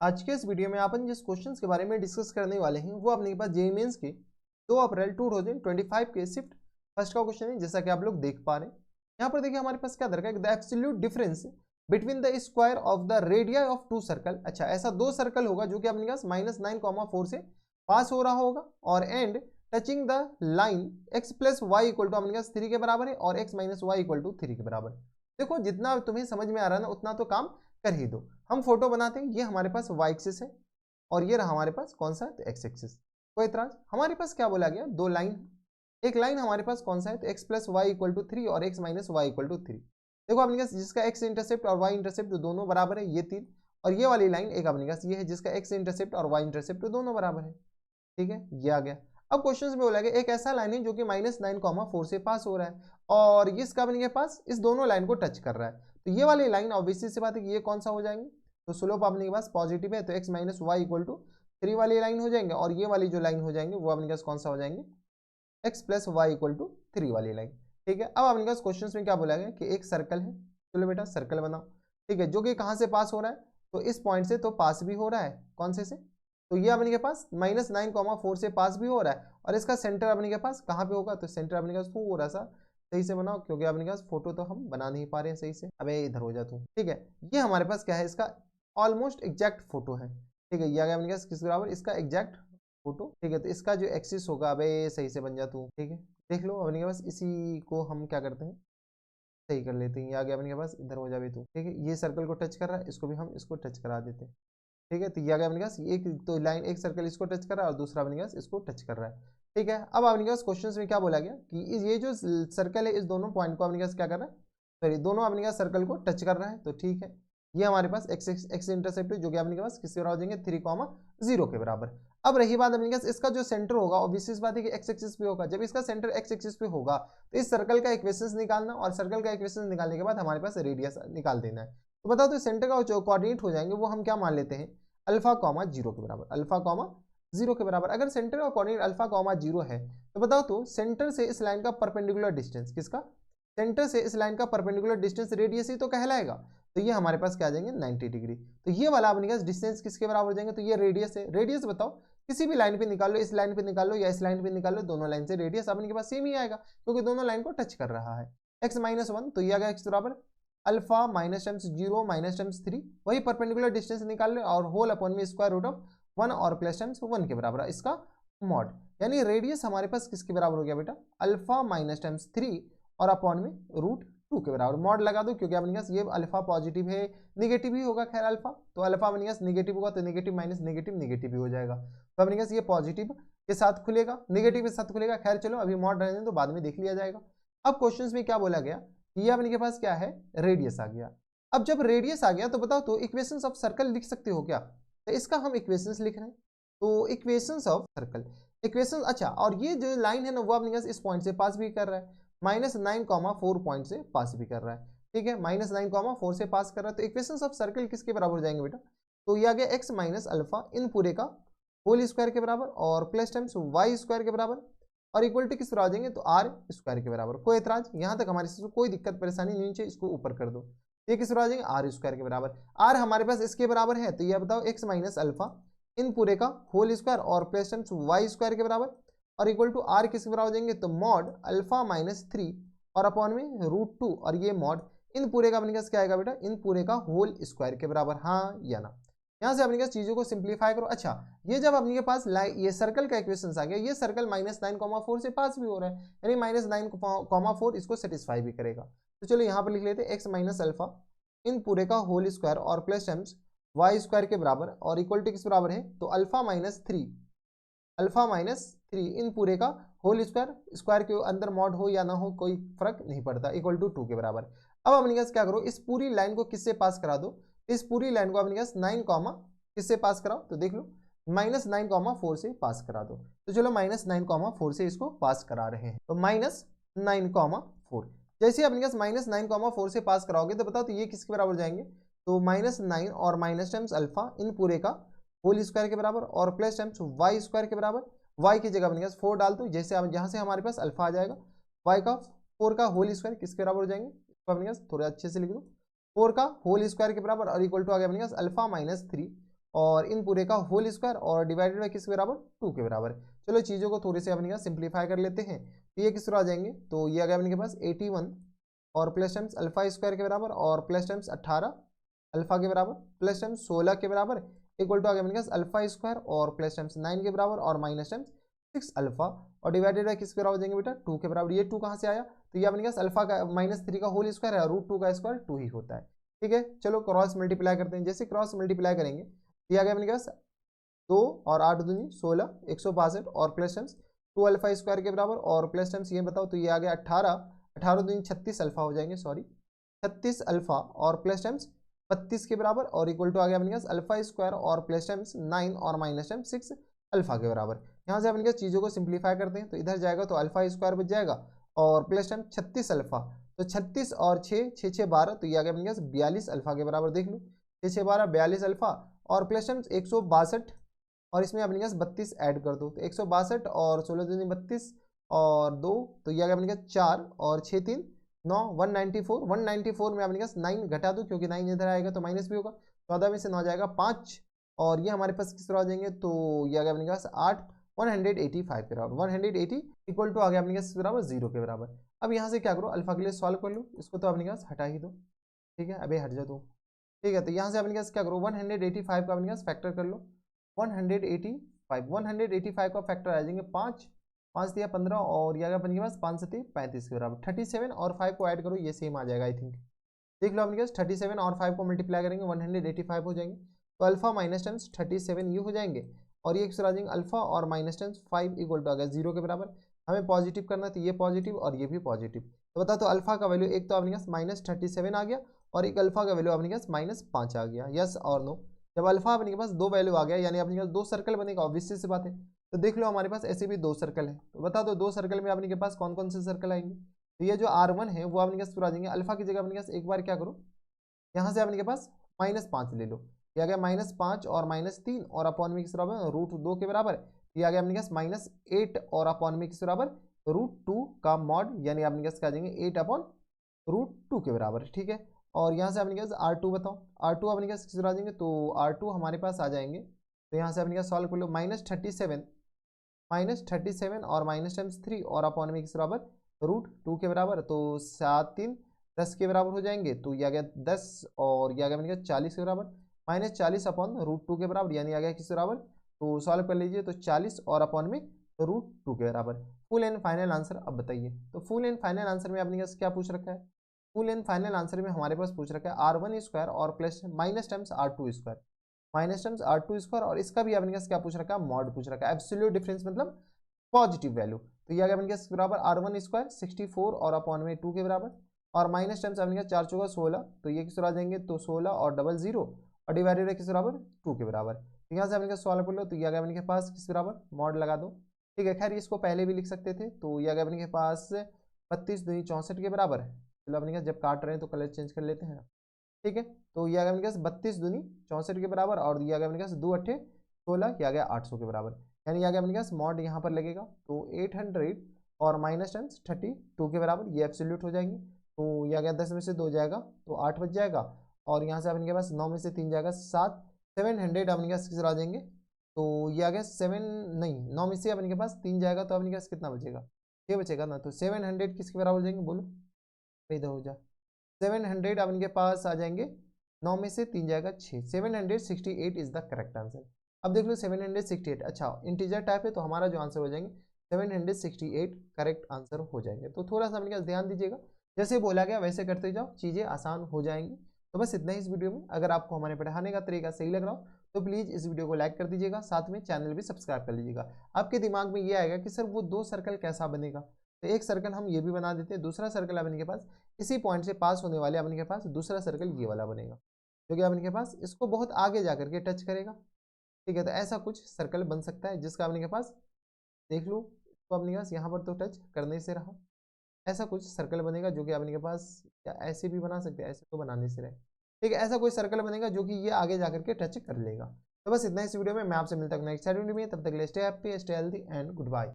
आज के इस वीडियो में अपन जिस क्वेश्चंस के बारे में डिस्कस करने वाले हैं वो अपने पास जेईई मेंस के 2 अप्रैल 2025 के शिफ्ट फर्स्ट का क्वेश्चन है, जैसा कि आप लोग देख पा रहे हैं। यहाँ पर देखिए हमारे पास क्या दरका है, the absolute difference between the square of the radii of 2 circle. अच्छा, ऐसा 2 सर्कल होगा जो कि अपने पास -9,4 से पास हो रहा होगा और and touching the line x plus y equal to अपने पास 3 के बराबर है और x minus y equal to 3 के बराबर। देखो जितना तुम्हें समझ में आ रहा है ना उतना तो काम कर ही दो। हम फोटो बनाते हैं, ये हमारे पास y एक्सिस है और ये रहा हमारे पास कौन सा है, तो x एक्सिस। कोई इतराज? हमारे पास क्या बोला गया, 2 लाइन। एक लाइन हमारे पास कौन सा है, तो x plus y equal to 3 और x minus y equal to 3। देखो अपने पास जिसका x इंटरसेप्ट और y इंटरसेप्ट दोनों बराबर है, ये 3। और ये वाली लाइन एक अपने पास ये है जिसका x इंटरसेप्ट और y इंटरसेप्ट दोनों बराबर है। ठीक है, ये आ गया। अब क्वेश्चन में बोला गया एक ऐसा लाइन है जो कि -9,4 से पास हो रहा है और इसका अपने पास इस दोनों लाइन को टच कर रहा है। तो ये वाली लाइन ऑब्वियसली सी बात है कि ये कौन सा हो जाएंगे, तो स्लोप अपने के पास पॉजिटिव है तो x minus y equal to 3 वाली लाइन हो जाएंगे और ये वाली जो लाइन हो जाएंगे वो अपने पास कौन सा हो जाएंगे, x plus y equal to 3 वाली लाइन। ठीक है, अब अपने पास क्वेश्चन में क्या बोला गया कि एक सर्कल है, चलो बेटा सर्कल बनाओ। ठीक है, जो कि कहाँ से पास हो रहा है, तो इस पॉइंट से तो पास भी हो रहा है, कौन से तो ये अपने के पास -9,4 से पास भी हो रहा है और इसका सेंटर अपने के पास कहाँ पे होगा, तो सेंटर अपने के पास थोड़ा सा सही से बनाओ क्योंकि अपने के पास फोटो तो हम बना नहीं पा रहे हैं सही से। अबे इधर हो जा तू। ठीक है, ये हमारे पास क्या है, इसका ऑलमोस्ट एग्जैक्ट फोटो है। ठीक है, ये आ गया अपने पास किस बराबर, इसका एग्जैक्ट फोटो। ठीक है, तो इसका जो एक्सिस होगा, अबे सही से बन जा तू। ठीक है, देख लो अपने के पास इसी को हम क्या करते हैं, सही कर लेते हैं। ये आ गया अपने के पास, इधर हो जाए तू। ठीक है, ये सर्कल को टच कर रहा है, इसको भी हम इसको टच करा देते हैं। ठीक है, तो ये आ गया अपने पास एक तो लाइन, एक सर्कल इसको टच कर रहा है और दूसरा अपने पास इसको टच कर रहा है। ठीक है, अब अपने पास क्वेश्चन में क्या बोला गया कि ये जो सर्कल है इस दोनों पॉइंट को अपने पास क्या कर रहा है, सॉरी दोनों अपने पास सर्कल को टच कर रहा है। तो ठीक है, ये हमारे पास एक्स इंटरसेप्ट जो कि अपने के पास किसके बराबर हो जाएंगे, 3,0 के बराबर। अब रही बात अपने पास इसका जो सेंटर होगा, और विशेष बात है कि एक्स एक्सिस पे होगा। जब इसका सेंटर एक्स एक्सिस पे होगा तो इस सर्कल का इक्वेशन निकालना और सर्कल का इक्वेशन निकालने के बाद हमारे पास रेडियस निकाल देना है। तो बताओ, तो सेंटर का जो कोऑर्डिनेट हो जाएंगे वो हम क्या मान लेते हैं, अल्फा कॉमा 0 के बराबर। अल्फा कॉमा 0 के बराबर अगर सेंटर का कोऑर्डिनेट अल्फा कॉमा 0 है तो बताओ तो सेंटर से इस लाइन का परपेंडिकुलर डिस्टेंस, किसका, सेंटर से इस लाइन का परपेंडिकुलर डिस्टेंस रेडियस ही तो कहलाएगा। तो ये हमारे पास क्या आ जाएंगे, 90 डिग्री। तो ये वाला अपने पास डिस्टेंस किसके बराबर हो जाएंगे, तो ये रेडियस है। रेडियस बताओ किसी भी लाइन पे निकाल लो, इस लाइन पे निकाल लो या इस लाइन पे निकाल लो, दोनों लाइन से रेडियस अपने के पास सेम ही आएगा क्योंकि दोनों लाइन को टच कर रहा है। x माइनस 1, तो ये आ गया x बराबर alpha minus times 0 minus times 3, वही परपेंडिकुलर डिस्टेंस निकाल ले और होल अपॉन में स्क्वायर रूट ऑफ 1 और प्लस टाइम्स 1 के बराबर इसका मॉड। यानी रेडियस हमारे पास किसके बराबर हो गया बेटा, अल्फा माइनस टाइम्स 3 और अपॉन में रूट 2 के बराबर। मॉड लगा दो क्योंकि अपने पास ये अल्फा पॉजिटिव है, निगेटिव ही होगा। खैर अल्फा तो अल्फा अपने पास निगेटिव होगा तो निगेटिव माइनस निगेटिव निगेटिव ही हो जाएगा। तो अपने पास ये पॉजिटिव के साथ खुलेगा, निगेटिव के साथ खुलेगा। खैर चलो अभी मॉड रहने दो, बाद में देख लिया जाएगा। अब क्वेश्चन में क्या बोला गया, ये अपने के पास क्या है, रेडियस आ गया। अब जब रेडियस आ गया तो बताओ तो इक्वेशंस ऑफ सर्कल लिख सकते हो क्या, तो इसका हम इक्वेशंस लिख रहे हैं। तो इक्वेशंस ऑफ सर्कल, इक्वेशंस। अच्छा, और ये जो लाइन है ना वो अपने पास इस पॉइंट से पास भी कर रहा है, -9,4 पॉइंट से पास भी कर रहा है। ठीक है, -9,4 से पास कर रहा है। तो इक्वेशंस ऑफ सर्कल किसके बराबर हो जाएंगे बेटा, तो ये आ गया x माइनस अल्फा इन पूरे का होल स्क्वायर के बराबर और प्लस टाइम्स वाई स्क्वायर के बराबर और इक्वल टू किस बराबर आ जाएंगे, तो आर स्क्वायर के बराबर। कोई एतराज यहाँ तक हमारे से कोई दिक्कत परेशानी नहीं चाहिए, इसको ऊपर कर दो। ये किस बराबर आ जाएंगे, आर स्क्वायर के बराबर। आर हमारे पास इसके बराबर है तो ये बताओ x माइनस अल्फा इन पूरे का होल स्क्वायर और प्लस टाइम्स वाई स्क्वायर के बराबर और इक्वल टू आर किसके बराबर हो जाएंगे, तो मॉड अल्फा माइनस 3 और अपॉन में रूट 2 और ये मॉड इन पूरे का अपने पास क्या आएगा बेटा, इन पूरे का होल स्क्वायर के बराबर। हाँ या ना, यहाँ से अपने पास चीजों को सिंप्लीफाई करो। अच्छा, ये जब अपने के पास ये सर्कल का इक्वेशन आ गया, ये सर्कल -9,4 से पास भी हो रहा है यानी -9,4 इसको सेटिस्फाई भी करेगा। तो चलो यहाँ पर लिख लेते हैं x माइनस अल्फा इन पूरे का होल स्क्वायर और प्लस टाइम्स वाई स्क्वायर के बराबर और इक्वल टू किस बराबर है, तो अल्फा माइनस 3 इन पूरे का होल स्क्वायर, स्क्वायर के अंदर मॉड हो या ना हो कोई फर्क नहीं पड़ता, इक्वल टू 2 के बराबर। अब अपने पास क्या करो, इस पूरी लाइन को किससे पास करा दो, इस पूरी लाइन को अपने पास 9 कॉमा किससे पास कराओ, तो देख लो -9,4 से पास करा दो। तो चलो -9,4 से इसको पास करा रहे हैं, तो -9,4 जैसे अपने पास -9,4 से पास कराओगे तो बताओ तो ये किसके बराबर जाएंगे, तो -9 और माइनस टाइम्स अल्फा इन पूरे का होल स्क्वायर के बराबर और प्लस टाइम्स वाई स्क्वायर के बराबर। वाई की जगह अपने पास 4 डाल दो, जैसे अब यहाँ से हमारे पास अल्फा आ जाएगा, वाई का 4 का होल स्क्वायर किसके बराबर हो जाएंगे, इसको अपने पास थोड़ा अच्छे से लिख दो, 4 का होल स्क्वायर के बराबर और इक्वल टू आ गया अपने पास अल्फा माइनस 3 और इन पूरे का होल स्क्वायर और डिवाइडेड बाई किसके बराबर 2 के बराबर। चलो चीज़ों को थोड़ी सी अपने का सिंप्लीफाई कर लेते हैं। तो ये किस तरह आ जाएंगे, तो ये आ गया अपने के पास 81 और प्लस टाइम्स अल्फा स्क्वायर के बराबर और प्लस टाइम्स 18 अल्फा के बराबर प्लस टाइम्स 16 के बराबर इक्वल टू आ गया अपने पास अल्फा स्क्वायर और प्लस टाइम्स 9 के बराबर और माइनस टाइम्स 6 अल्फा और डिवाइडेड बाई किसके बराबर हो जाएंगे बेटा 2 के बराबर। ये 2 कहाँ से आया, तो ये अपने पास अल्फा का -3 का होल स्क्वायर है, रूट 2 का स्क्वायर 2 ही होता है। ठीक है, चलो क्रॉस मल्टीप्लाई करते हैं। जैसे क्रॉस मल्टीप्लाई करेंगे ये आ गया अपने पास 2 और 8 दूनी 16 162 और प्लस टाइम्स 2 अल्फा स्क्वायर के बराबर और प्लस टाइम्स ये बताओ, तो ये आ गया 18 दूनी 36 अल्फा हो जाएंगे, सॉरी 36 अल्फा और प्लस टाइम्स 32 के बराबर और इक्वल टू आ गया अपने पास अल्फा स्क्वायर और प्लस टाइम्स 9 और माइनस टाइम्स 6 अल्फा के बराबर। यहाँ से अपने पास चीज़ों को सिंप्लीफाई करते हैं, तो इधर जाएगा तो अल्फा स्क्वायर बच जाएगा और प्लस टाइम 36 अल्फा, तो 36 और 6 6 6 12, तो ये आ गया अपने पास 42 अल्फा के बराबर। देख लो 6 6 12 42 अल्फा और प्लस टाइम्स 162 और इसमें अपने पास 32 ऐड कर दो, तो 162 और 16 दूनी 32 और 2, तो ये आ गया अपने पास 4 और 6 3 9 194 में अपने पास 9 घटा दो क्योंकि 9 इधर आएगा तो माइनस भी होगा, 14 में से 9 जाएगा 5 और ये हमारे पास किस तरह आ जाएंगे, तो ये आ गया अपने पास 8 185 के बराबर 180 इक्वल टू आ गया अपने पास बराबर 0 के बराबर। अब यहाँ से क्या करो, अल्फा के लिए सॉल्व कर लो, इसको तो अपने पास हटा ही दो। ठीक है, अबे हट जा दो। ठीक है, तो यहाँ से अपने पास क्या करो 185 का अपने पास फैक्टर कर लो। 185 का फैक्टर आ जाएंगे 5 5 दिया 15 और ये आ गया अपने पास 5 से 35 के बराबर। 37 और 5 को ऐड करो, ये सेम आ जाएगा आई थिंक। देख लो अपने पास 37 और 5 को मल्टीप्लाई करेंगे 185 हो जाएंगे, तो अल्फा माइनस टाइम्स 37 ये हो जाएंगे और ये एक्स्ट्रा आ जाएंगे अल्फा और माइनस टाइम्स 5 इक्वल टू आ गया 0 के बराबर। हमें पॉजिटिव करना है तो ये पॉजिटिव और ये भी पॉजिटिव, तो बता तो अल्फा का वैल्यू एक तो अपने पास -37 आ गया और एक अल्फा का वैल्यू अपने पास -5 आ गया। यस और नो, जब अल्फा अपने के पास दो वैल्यू आ गया यानी अपने पास दो सर्कल बनेगा, ऑब्वियसली सी बात है। तो देख लो हमारे पास ऐसे भी दो सर्कल है, तो बता दो दो सर्कल में अपने के पास कौन कौन से सर्कल आएंगे, तो ये जो R1 है वो अपने पास पूरा आ जाएंगे। अल्फा की जगह अपने पास एक बार क्या करो, यहाँ से अपने के पास -5 ले लो, ये आ गया -5 और -3 और अपॉन में किस बराबर √2 के बराबर। ये आ गया अपने पास -8 और अपॉन में किस बराबर √2 का मॉड, यानी अपने पास क्या आ जाएंगे 8 अपॉन √2 के बराबर। ठीक है, और यहाँ से अपने पास R2 बताओ, R2 अपने पास किस आ जाएंगे, तो R2 हमारे पास आ जाएंगे, तो यहाँ से अपने पास सॉल्व कर लो -37 और माइनस टाइम्स 3 और अपॉन में किस बराबर √2 के बराबर, तो 7 3 10 के बराबर हो जाएंगे, तो ये आ गया 10 और ये आ गया मैंने कहा 40 के बराबर -40 अपॉन √2 के बराबर, यानी आ गया किस बराबर, तो सॉल्व कर लीजिए तो 40 और अपॉन में √2 के बराबर। फुल एंड फाइनल आंसर अब बताइए, तो फुल एंड फाइनल आंसर में अपने पास क्या पूछ रखा है, फुल एंड फाइनल आंसर में हमारे पास पूछ रखा है R1 स्क्वायर और plus minus times R2 square और इसका भी अपने पास क्या पूछ रखा है, मॉड पूछ रखा है, एब्सोल्यूट डिफरेंस मतलब पॉजिटिव वैल्यू। तो ये आ गया अपने पास बराबर R1 स्क्वायर 64 और अपॉन में 2 के बराबर और माइनस टाइम्स अपने 4 चौका 16, तो ये किस आ जाएंगे, तो 16 और डबल 0 और डिवाइडेड है किस बराबर 2 के बराबर। तो यहाँ से अपने सॉल्व कर लो, तो ये आ गया अपने के पास किस बराबर मॉड लगा दो। ठीक है, खैर इसको पहले भी लिख सकते थे, तो ये आ गया अपने के पास 32 दूनी 64 के बराबर। चलो अपने जब काट रहे हैं तो कलर चेंज कर लेते हैं। ठीक है, तो ये आ गया अपने पास 32 दूनी 64 के बराबर और ये आ गया अपने पास 2 8 16, ये आ गया 800 के बराबर, यानी आ गया अपने पास मॉड यहाँ पर लगेगा, तो 800 और माइनस टाइम्स 32 के बराबर, ये एब्सोल्यूट हो जाएंगे। तो ये आ गया 10 में से 2 जाएगा तो 8 बच जाएगा और यहाँ से अपने पास 9 में से 3 जाएगा 7 700 अपने पास किस आ जाएंगे, तो ये आ गया 7 नहीं 9 में से अपने के पास 3 जाएगा तो अपने पास कितना बचेगा, ये बचेगा ना, तो 700 किसके बराबर हो जाएंगे बोलो, इधर हो जा 700 अपने के पास आ जाएंगे, 9 में से 3 जाएगा 6, 768 इज द करेक्ट आंसर। अब देख लो 768, अच्छा इंटीजर टाइप है तो हमारा जो आंसर हो जाएंगे 768 करेक्ट आंसर हो जाएंगे। तो थोड़ा सा अपने पास ध्यान दीजिएगा, जैसे बोला गया वैसे करते जाओ, चीज़ें आसान हो जाएंगी। तो बस इतना ही इस वीडियो में, अगर आपको हमारे पढ़ाने का तरीका सही लग रहा हो तो प्लीज़ इस वीडियो को लाइक कर दीजिएगा, साथ में चैनल भी सब्सक्राइब कर लीजिएगा। आपके दिमाग में ये आएगा कि सर वो दो सर्कल कैसा बनेगा, तो एक सर्कल हम ये भी बना देते हैं, दूसरा सर्कल अपने के पास इसी पॉइंट से पास होने वाले अपने के पास दूसरा सर्कल ये वाला बनेगा, जो कि अपने के पास इसको बहुत आगे जा करके टच करेगा। ठीक है, तो ऐसा कुछ सर्कल बन सकता है जिसका अपने के पास देख लो, इसको अपने के पास यहाँ पर तो टच करने से रहा, ऐसा कुछ सर्कल बनेगा जो कि अपने के पास, या ऐसे भी बना सकते हैं, ऐसे तो बनाने से रहे। ठीक है, ऐसा कोई सर्कल बनेगा जो कि ये आगे जा करके टच कर लेगा। तो बस इतना इस वीडियो में, मैं आपसे मिलता हूँ नेक्स्ट वीडियो में, तब तक के लिए stay happy stay healthy and good bye.